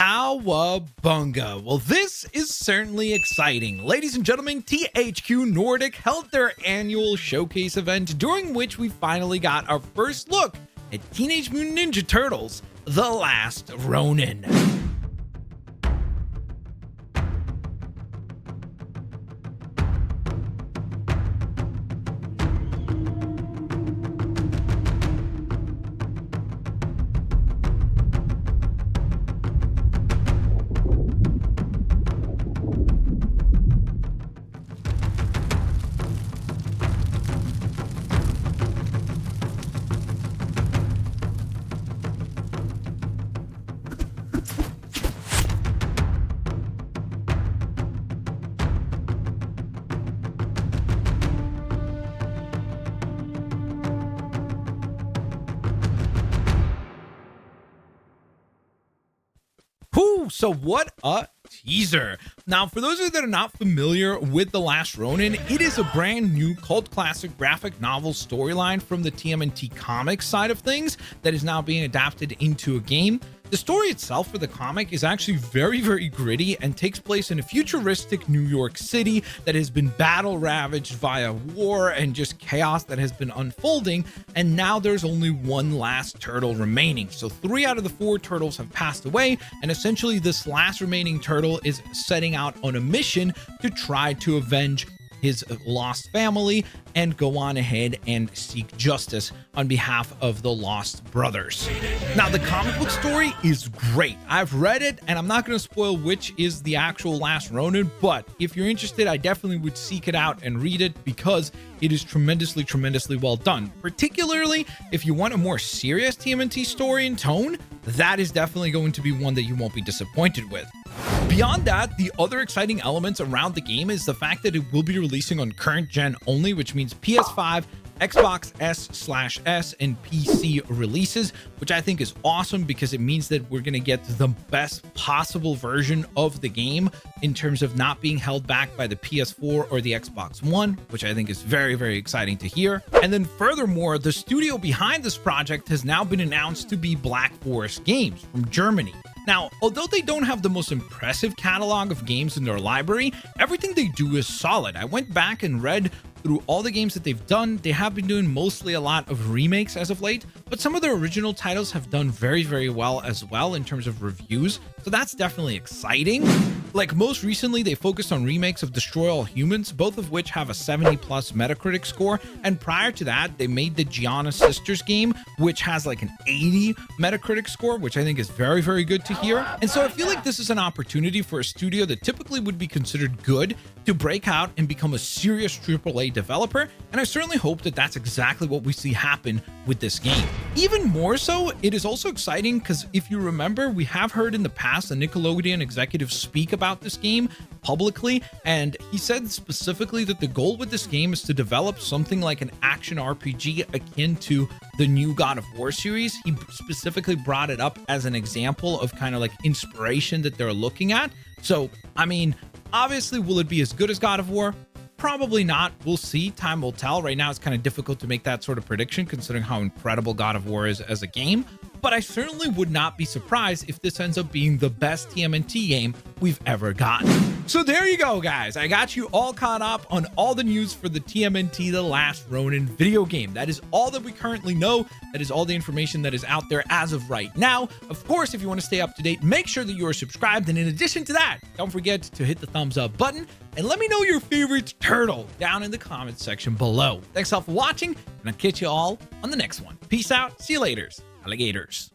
Cowabunga. Well, this is certainly exciting. Ladies and gentlemen, THQ Nordic held their annual showcase event, during which we finally got our first look at Teenage Mutant Ninja Turtles, The Last Ronin. So what a teaser. Now, for those of you that are not familiar with The Last Ronin, it is a brand new cult classic graphic novel storyline from the TMNT comics side of things that is now being adapted into a game. The story itself for the comic is actually very gritty and takes place in a futuristic New York City that has been battle ravaged via war and just chaos that has been unfolding, and now there's only one last turtle remaining. So 3 out of the 4 turtles have passed away, and essentially this last remaining turtle is setting out on a mission to try to avenge his lost family and go on ahead and seek justice on behalf of the lost brothers. Now, the comic book story is great. I've read it, and I'm not going to spoil which is the actual Last Ronin, but if you're interested, I definitely would seek it out and read it because it is tremendously well done. Particularly if you want a more serious TMNT story and tone, that is definitely going to be one that you won't be disappointed with. Beyond that, the other exciting elements around the game is the fact that it will be releasing on current gen only, which means PS5, Xbox S/S, and PC releases, which I think is awesome because it means that we're going to get the best possible version of the game in terms of not being held back by the PS4 or the Xbox One, which I think is very exciting to hear. And then furthermore, the studio behind this project has now been announced to be Black Forest Games from Germany. Now, although they don't have the most impressive catalog of games in their library, everything they do is solid. I went back and read through all the games that they've done. They have been doing mostly a lot of remakes as of late, but some of their original titles have done very well as well in terms of reviews. So that's definitely exciting. Like most recently, they focused on remakes of Destroy All Humans, both of which have a 70+ Metacritic score. And prior to that, they made the Gianna Sisters game, which has like an 80 Metacritic score, which I think is very good to hear. And so I feel like this is an opportunity for a studio that typically would be considered good to break out and become a serious AAA developer. And I certainly hope that that's exactly what we see happen with this game. Even more so, it is also exciting because if you remember, we have heard in the past a Nickelodeon executive speak about this game publicly, and he said specifically that the goal with this game is to develop something like an action RPG akin to the new God of War series. He specifically brought it up as an example of kind of like inspiration that they're looking at. So, I mean, obviously, will it be as good as God of War? Probably not. We'll see. Time will tell. Right now, it's kind of difficult to make that sort of prediction considering how incredible God of War is as a game. But I certainly would not be surprised if this ends up being the best TMNT game we've ever gotten. So there you go, guys. I got you all caught up on all the news for the TMNT The Last Ronin video game. That is all that we currently know. That is all the information that is out there as of right now. Of course, if you want to stay up to date, make sure that you are subscribed. And in addition to that, don't forget to hit the thumbs up button and let me know your favorite turtle down in the comments section below. Thanks all for watching, and I'll catch you all on the next one. Peace out. See you later, alligators.